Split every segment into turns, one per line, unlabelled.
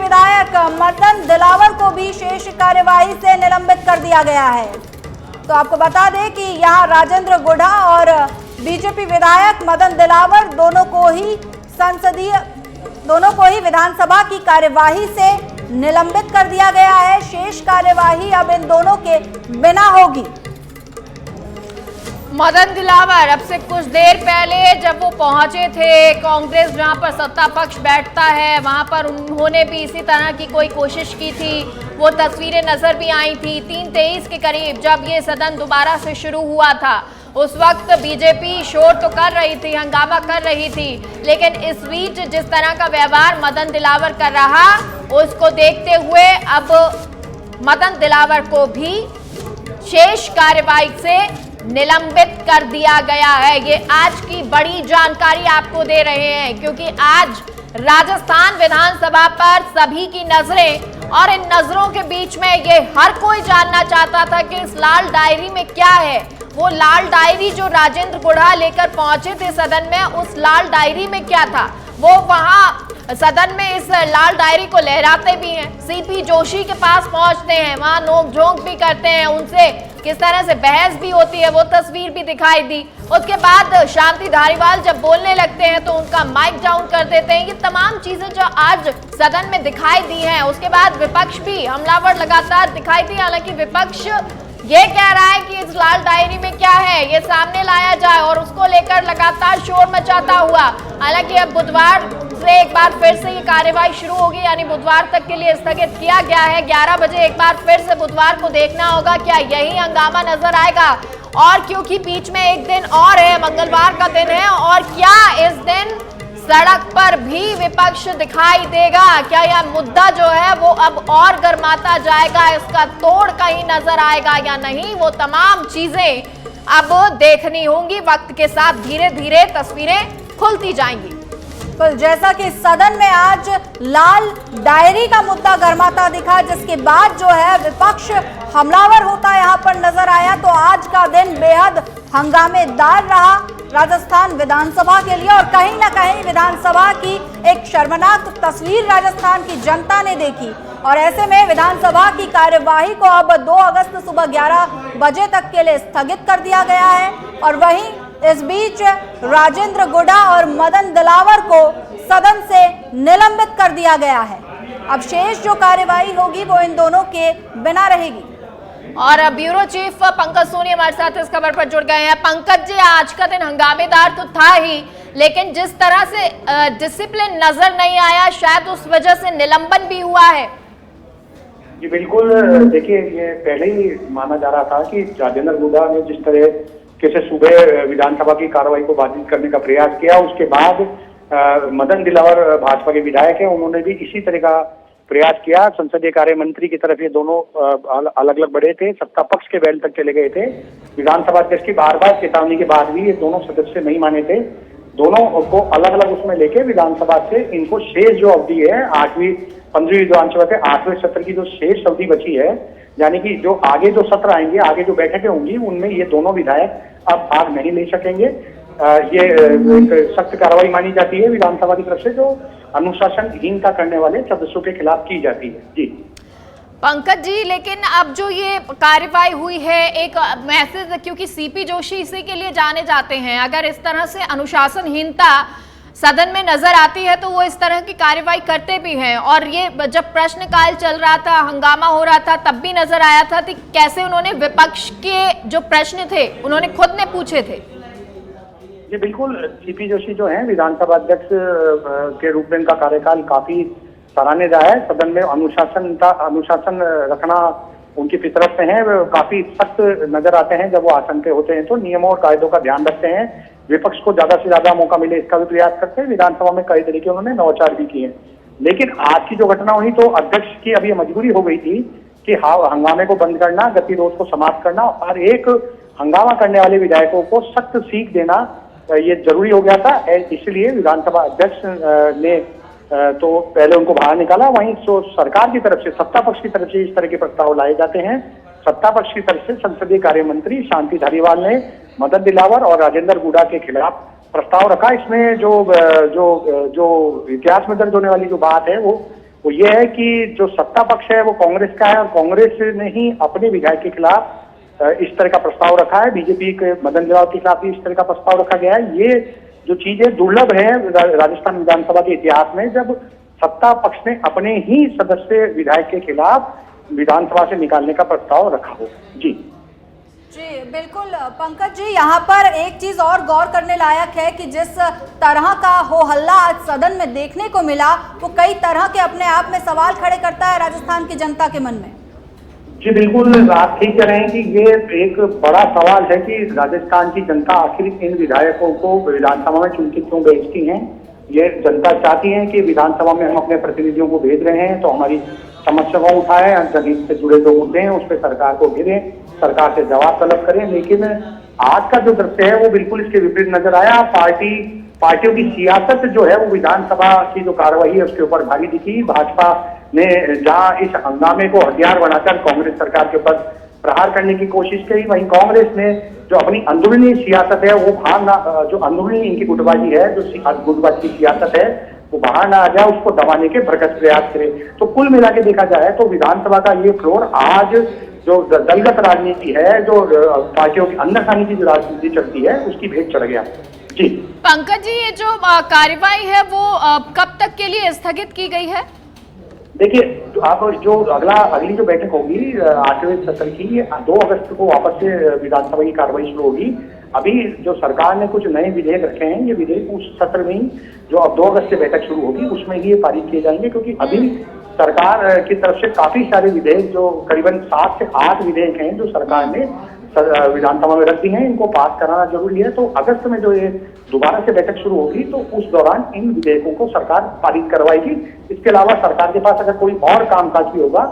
विधायक मदन दिलावर को भी शेष कार्यवाही से निलंबित कर दिया गया है। तो आपको बता दें कि यहाँ राजेंद्र गुढ़ा और बीजेपी विधायक मदन दिलावर दोनों को ही विधानसभा की कार्यवाही से निलंबित कर दिया गया है। शेष कार्यवाही अब इन दोनों के बिना होगी।
मदन दिलावर अब से कुछ देर पहले जब वो पहुंचे थे कांग्रेस जहां पर सत्ता पक्ष बैठता है, वहां पर उन्होंने भी इसी तरह की कोई कोशिश की थी। वो तस्वीरें नजर भी आई थी 3:23 के करीब जब ये सदन दोबारा से शुरू हुआ था। उस वक्त बीजेपी शोर तो कर रही थी, हंगामा कर रही थी, लेकिन इस बीच जिस तरह का व्यवहार मदन दिलावर कर रहा उसको देखते हुए अब मदन दिलावर को भी शेष कार्यवाही से निलंबित कर दिया गया है। ये आज की बड़ी जानकारी आपको दे रहे हैं क्योंकि आज राजस्थान विधानसभा पर सभी की नजरें और इन नजरों के बीच में ये हर कोई जानना चाहता था कि इस लाल डायरी में क्या है। वो लाल डायरी जो राजेंद्र गुढ़ा लेकर पहुंचे थे सदन में, उस लाल डायरी में क्या था। वो वहां सदन में इस लाल डायरी को लहराते भी हैं, सीपी जोशी के पास पहुंचते हैं, वहां नोक-झोंक भी करते हैं, उनसे किस तरह से बहस भी होती है वो तस्वीर भी दिखाई दी। उसके बाद शांति धारीवाल जब बोलने लगते हैं तो उनका माइक डाउन कर देते हैं। ये तमाम चीजें जो आज सदन में दिखाई दी हैं। उसके बाद विपक्ष भी हमलावर लगातार दिखाई दी। हालांकि विपक्ष ये कह रहा है कि इस लाल डायरी में क्या है ये सामने लाया जाए और उसको लेकर लगातार शोर मचाता हुआ। हालांकि अब बुधवार से एक बार फिर से ये कार्यवाही शुरू होगी, यानी बुधवार तक के लिए स्थगित किया गया है। 11 बजे एक बार फिर से बुधवार को देखना होगा क्या यही हंगामा नजर आएगा। और क्योंकि बीच में एक दिन और है, मंगलवार का दिन है, और क्या इस दिन सड़क पर भी विपक्ष दिखाई देगा, क्या यह मुद्दा जो है वो अब और गर्माता जाएगा, इसका तोड़ कहीं नजर आएगा या नहीं, वो तमाम चीजें अब देखनी होंगी। वक्त के साथ धीरे धीरे तस्वीरें खुलती जाएंगी।
तो जैसा कि सदन में आज लाल डायरी का मुद्दा गर्माता दिखा, जिसके बाद जो है विपक्ष हमलावर होता यहाँ पर नजर आया, तो आज का दिन बेहद हंगामेदार रहा राजस्थान विधानसभा के लिए। और कहीं ना कहीं विधानसभा की एक शर्मनाक तस्वीर राजस्थान की जनता ने देखी। और ऐसे में विधानसभा की कार्यवाही को अब 2 अगस्त सुबह 11 बजे तक के लिए स्थगित कर दिया गया है। और वहीं इस बीच राजेंद्र गुढ़ा और मदन दिलावर को सदन से निलंबित कर दिया गया है। अब शेष जो कार्यवाही होगी वो इन दोनों के बिना रहेगी।
और ब्यूरो चीफ पंकज सोनी हमारे साथ इस खबर पर जुड़ गए हैं। पंकज जी, आज का दिन हंगामेदार तो था ही, लेकिन जिस तरह से डिसिप्लिन नजर नहीं आया, शायद उस वजह से निलंबन भी हुआ है।
जी बिल्कुल, देखिए ये पहले ही माना जा रहा था कि राजेंद्र गुढ़ा ने जिस तरह कैसे सुबह विधानसभा की कार्रवाई को बाधित करने का प्रयास किया, उसके बाद मदन दिलावर भाजपा के विधायक हैं, उन्होंने भी इसी तरह का प्रयास किया। संसदीय कार्य मंत्री की तरफ ये दोनों अलग अलग बढ़े थे, सत्ता पक्ष के बैल तक चले गए थे। विधानसभा अध्यक्ष की बार बार चेतावनी के बाद भी ये दोनों सदस्य नहीं माने थे। दोनों को अलग अलग उसमें लेके विधानसभा से इनको शेष जो अवधि है 15वीं विधानसभा के 8वें सत्र की जो शेष अवधि बची है, यानी कि जो आगे जो सत्र आएंगे, आगे जो बैठकें होंगी, उनमें ये दोनों विधायक अब भाग नहीं ले सकेंगे। ये एक सख्त कार्रवाई मानी जाती है विधानसभा की तरफ से, जो अनुशासनहीनता करने वाले सदस्यों के खिलाफ की जाती है। जी
पंकज जी, लेकिन अब जो ये कार्यवाही हुई है, एक मैसेज, क्योंकि सीपी जोशी इसी के लिए जाने जाते हैं, अगर इस तरह से अनुशासनहीनता सदन में नजर आती है तो वो इस तरह की कार्यवाही करते भी हैं। और ये जब प्रश्नकाल चल रहा था, हंगामा हो रहा था, तब भी नजर आया था कि कैसे उन्होंने विपक्ष के जो प्रश्न थे उन्होंने खुद ने पूछे थे।
जी बिल्कुल, सीपी जोशी जो है विधानसभा अध्यक्ष के रूप में इनका कार्यकाल काफी सराहनीय है। सदन में अनुशासन रखना उनकी फितरत से है। काफी सख्त नजर आते हैं जब वो आसन पे होते हैं, तो नियमों और कायदों का ध्यान रखते हैं। विपक्ष को ज्यादा से ज्यादा मौका मिले इसका भी प्रयास करते हैं। विधानसभा में कई तरीके उन्होंने नवाचार भी किए। लेकिन आज की जो घटना हुई तो अध्यक्ष की अभी मजबूरी हो गई थी कि हंगामे को बंद करना, गतिरोध को समाप्त करना और एक हंगामा करने वाले विधायकों को सख्त सीख देना ये जरूरी हो गया था। इसलिए विधानसभा अध्यक्ष ने तो पहले उनको बाहर निकाला। वहीं तो सरकार की तरफ से, सत्ता पक्ष की तरफ से इस तरह के प्रस्ताव लाए जाते हैं। सत्ता पक्ष की तरफ से संसदीय कार्य मंत्री शांति धारीवाल ने मदन दिलावर और राजेंद्र गुढ़ा के खिलाफ प्रस्ताव रखा। इसमें जो इतिहास में दर्ज होने वाली जो बात है वो वो ये है कि जो सत्ता पक्ष है वो कांग्रेस का है और कांग्रेस ने ही अपने विधायक के खिलाफ इस तरह का प्रस्ताव रखा है। बीजेपी के मदन लाल के खिलाफ भी इस तरह का प्रस्ताव रखा गया है। ये जो चीजें दुर्लभ है राजस्थान विधानसभा के इतिहास में, जब सत्ता पक्ष ने अपने ही सदस्य विधायक के खिलाफ विधानसभा से निकालने का प्रस्ताव रखा हो। जी
बिल्कुल पंकज जी, यहाँ पर एक चीज और गौर करने लायक है कि जिस तरह का हो हल्ला आज सदन में देखने को मिला, वो कई तरह के अपने आप में सवाल खड़े करता है राजस्थान की जनता के मन में।
जी बिल्कुल, आप ठीक कह रहे हैं कि ये एक बड़ा सवाल है कि राजस्थान की जनता आखिर इन विधायकों को विधानसभा में चुन के क्यों भेजती है। ये जनता चाहती है कि विधानसभा में हम अपने प्रतिनिधियों को भेज रहे हैं तो हमारी समस्या को उठाए, जनहित से जुड़े जो मुद्दे हैं उस पर सरकार को घेरे, सरकार से जवाब तलब करें। लेकिन आज का जो दृश्य है वो बिल्कुल इसके विपरीत नजर आया। पार्टियों की सियासत जो है वो विधानसभा की जो कार्रवाई है उसके ऊपर भारी दिखी। भाजपा ने जहां इस हंगामे को हथियार बनाकर कांग्रेस सरकार के ऊपर प्रहार करने की कोशिश करी, वहीं कांग्रेस ने जो अपनी अंदरूनी सियासत है वो बाहर जो अंदरूनी इनकी गुटबाजी है, जो गुटबाजी की सियासत है वो बाहर ना आ जाए, उसको दबाने के भरकस प्रयास करे। तो कुल मिला के देखा जाए तो विधानसभा का ये फ्लोर आज जो दलगत राजनीति है, जो पार्टियों के अंदर खाने की जो राजनीति चलती है उसकी भेंट चढ़ गया। जी
पंकज जी, ये जो कार्रवाई है वो कब तक के लिए स्थगित की गई है?
देखिए, आप जो अगली जो बैठक होगी 8वें सत्र की, 2 अगस्त को वापस से विधानसभा की कार्रवाई शुरू होगी। अभी जो सरकार ने कुछ नए विधेयक रखे हैं, ये विधेयक उस सत्र में ही जो अब 2 अगस्त से बैठक शुरू होगी उसमें ही ये पारित किए जाएंगे, क्योंकि अभी सरकार की तरफ से काफी सारे विधेयक, जो करीबन 7 से 8 विधेयक हैं जो सरकार ने विधानसभा में रख दी हैं, इनको पास कराना जरूरी है। तो अगस्त में जो ये दोबारा से बैठक शुरू होगी तो उस दौरान इन विधेयकों को सरकार पारित करवाएगी। इसके अलावा सरकार के पास अगर कोई और कामकाज भी होगा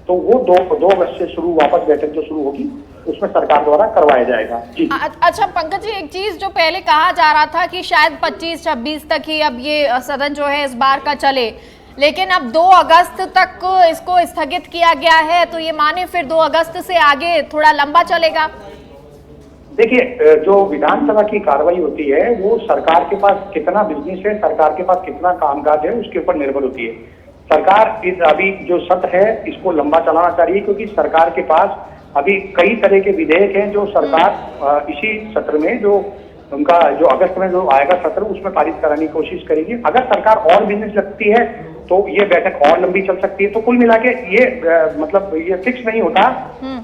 तो वो 2 अगस्त से शुरू वापस बैठक जो शुरू होगी उसमें सरकार द्वारा करवाया जाएगा। जी
अच्छा पंकज जी, एक चीज जो पहले कहा जा रहा था कि शायद 25-26 तक ही अब ये सदन जो है इस बार का चले, लेकिन अब 2 अगस्त तक इसको स्थगित किया गया है, तो ये माने फिर 2 अगस्त से आगे थोड़ा लंबा चलेगा।
देखिए, जो विधानसभा की कार्रवाई होती है वो सरकार के पास कितना बिजनेस है, सरकार के पास कितना कामकाज है उसके ऊपर निर्भर होती है। सरकार अभी जो सत्र है इसको लंबा चलाना चाहिए, क्योंकि सरकार के पास अभी कई तरह के विधेयक हैं जो सरकार इसी सत्र में, जो उनका जो अगस्त में जो आएगा सत्र, उसमें पारित कराने की कोशिश करेगी। अगर सरकार और बिजनेस लगती है तो ये बैठक और लंबी चल सकती है। तो कुल मिला के ये मतलब ये फिक्स नहीं होता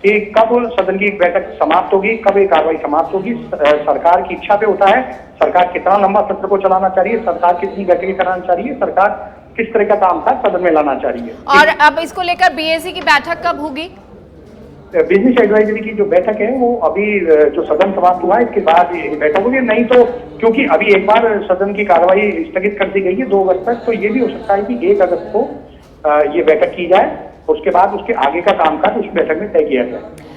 कि कब सदन की बैठक समाप्त होगी, कब ये कार्रवाई समाप्त होगी। सरकार की इच्छा पे होता है, सरकार कितना लंबा सत्र को चलाना चाहिए, सरकार कितनी बैठकें कराना चाहिए, सरकार किस तरह का कामकाज सदन में लाना चाहिए।
और अब इसको लेकर बीएसी की बैठक कब होगी?
बिजनेस एडवाइजरी की जो बैठक है वो अभी जो सदन समाप्त हुआ है इसके बाद बैठक होगी। नहीं तो क्योंकि अभी एक बार सदन की कार्रवाई स्थगित कर दी गई है 2 अगस्त तक, तो ये भी हो सकता है कि 1 अगस्त को ये बैठक की जाए, उसके बाद उसके आगे का कामकाज उस बैठक में तय किया जाए।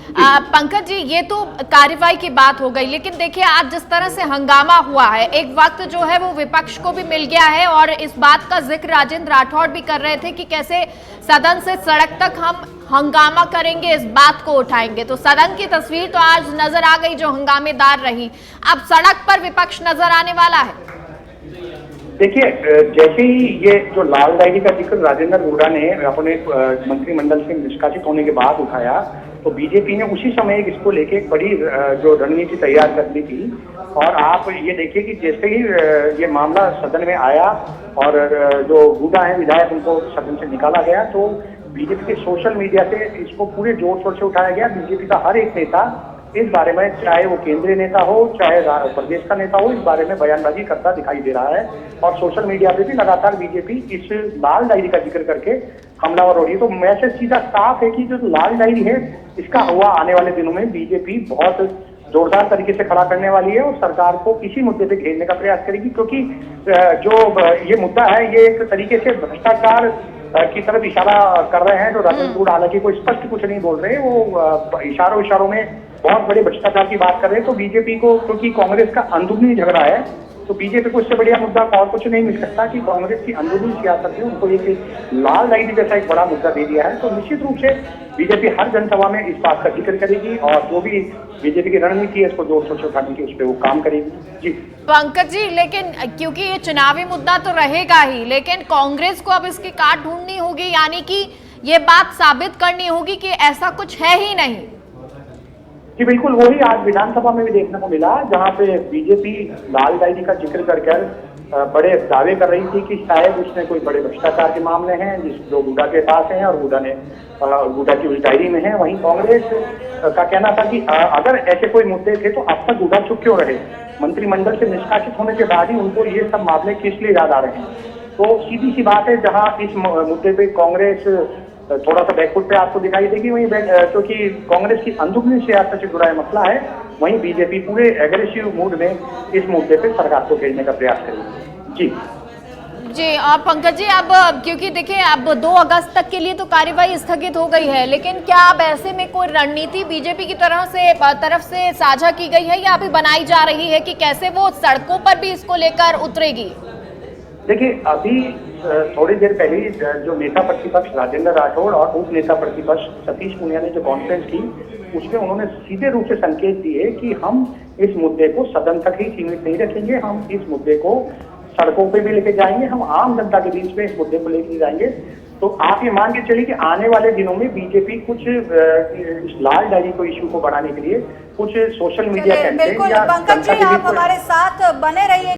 पंकज जी, ये तो कार्रवाई की बात हो गई, लेकिन देखिए आज जिस तरह से हंगामा हुआ है, एक वक्त जो है वो विपक्ष को भी मिल गया है और इस बात का जिक्र राजेंद्र राठौड़ भी कर रहे थे कि कैसे सदन से सड़क तक हम हंगामा करेंगे, इस बात को उठाएंगे। तो सदन की तस्वीर तो आज नजर आ गई जो हंगामेदार रही, अब सड़क पर विपक्ष नजर आने वाला है।
देखिए, जैसे ही ये जो लाल डायरी का जिक्र राजेंद्र हुड्डा ने अपने मंत्रिमंडल से निष्कासित होने के बाद उठाया, तो बीजेपी ने उसी समय इसको लेके एक बड़ी जो रणनीति तैयार कर ली थी। और आप ये देखिए कि जैसे ही ये मामला सदन में आया और जो हुड्डा है विधायक, उनको सदन से निकाला गया, तो बीजेपी के सोशल मीडिया से इसको पूरे जोर शोर से उठाया गया। बीजेपी का हर एक नेता इस बारे में, चाहे वो केंद्रीय नेता हो चाहे प्रदेश का नेता हो, इस बारे में बयानबाजी करता दिखाई दे रहा है। और सोशल मीडिया पे भी लगातार बीजेपी इस लाल डायरी का जिक्र करके हमलावर हो रही है। तो मैसेज सीधा साफ है कि जो लाल डायरी है इसका हुआ आने वाले दिनों में बीजेपी बहुत जोरदार तरीके से खड़ा करने वाली है और सरकार को इसी मुद्दे पे घेरने का प्रयास करेगी, क्योंकि जो ये मुद्दा है ये एक तरीके से भ्रष्टाचार की तरफ इशारा कर रहे हैं। जो राजेंद्र हुड्डा हालांकि कोई स्पष्ट कुछ नहीं बोल रहे, वो इशारों में बहुत बड़े भ्रष्टाचार की बात कर रहे हैं। तो बीजेपी को, क्योंकि कांग्रेस का अंदरूनी झगड़ा है, तो बीजेपी को इससे बढ़िया मुद्दा और कुछ नहीं मिल सकता कि कांग्रेस की अंदरूनी सियासत में उनको एक लाल डायरी जैसा एक बड़ा मुद्दा दे दिया है। तो निश्चित रूप से बीजेपी हर जनसभा में इस बात का जिक्र करेगी और जो भी बीजेपी की रणनीति है इसको जोर शोर से उठाने की उस पर वो काम करेगी। जी
पंकज जी, लेकिन क्योंकि ये चुनावी मुद्दा तो रहेगा ही, लेकिन कांग्रेस को अब इसकी काट ढूंढनी होगी, यानी कि ये बात साबित करनी होगी कि ऐसा कुछ है ही नहीं।
जी बिल्कुल, वही आज विधानसभा में भी देखने को मिला जहां पे बीजेपी लाल डायरी का जिक्र कर बड़े दावे कर रही थी कि शायद उसमें कोई बड़े भ्रष्टाचार के मामले हैं जो हुड्डा के पास हैं और हुड्डा की उस डायरी में है। वहीं कांग्रेस का कहना था कि अगर ऐसे कोई मुद्दे थे तो अब तक हुड्डा चुप क्यों रहे, मंत्रिमंडल से निष्कासित होने के बाद ही उनको ये सब मामले किस लिए याद आ रहे हैं। तो सीधी सी बात है, जहां इस मुद्दे पे कांग्रेस थोड़ा सा बैकफुट पे आपको दिखाई देगी, वहीं क्योंकि कांग्रेस की अंदरूनी सियासत से जुड़ा मसला है, वहीं बीजेपी पूरे एग्रेसिव मूड में इस मुद्दे पे सरकार को घेरने का प्रयास करेगी। जी
जी और पंकज जी, अब क्योंकि देखिए अब 2 अगस्त तक के लिए तो कार्यवाही स्थगित हो गई है, लेकिन क्या अब ऐसे में कोई रणनीति बीजेपी की तरफ से साझा की गई है या अभी बनाई जा रही है कि कैसे वो सड़कों पर भी इसको लेकर उतरेगी?
देखिए, अभी थोड़ी देर पहले जो नेता प्रतिपक्ष राजेंद्र राठौड़ और उप नेता प्रतिपक्ष सतीश पूनिया ने जो कॉन्फ्रेंस की, उसमें उन्होंने सीधे रूप से संकेत दिए कि हम इस मुद्दे को सदन तक ही सीमित नहीं रखेंगे, हम इस मुद्दे को सड़कों पे भी लेके जाएंगे, हम आम जनता के बीच में इस मुद्दे को लेके जाएंगे। तो आप ये मान के चलिए कि आने वाले दिनों में बीजेपी कुछ इस लाल डायरी को इश्यू को बढ़ाने के लिए कुछ सोशल मीडिया कैंपेन
बिल्कुल पंकज जी, आप हमारे साथ बने रहिए।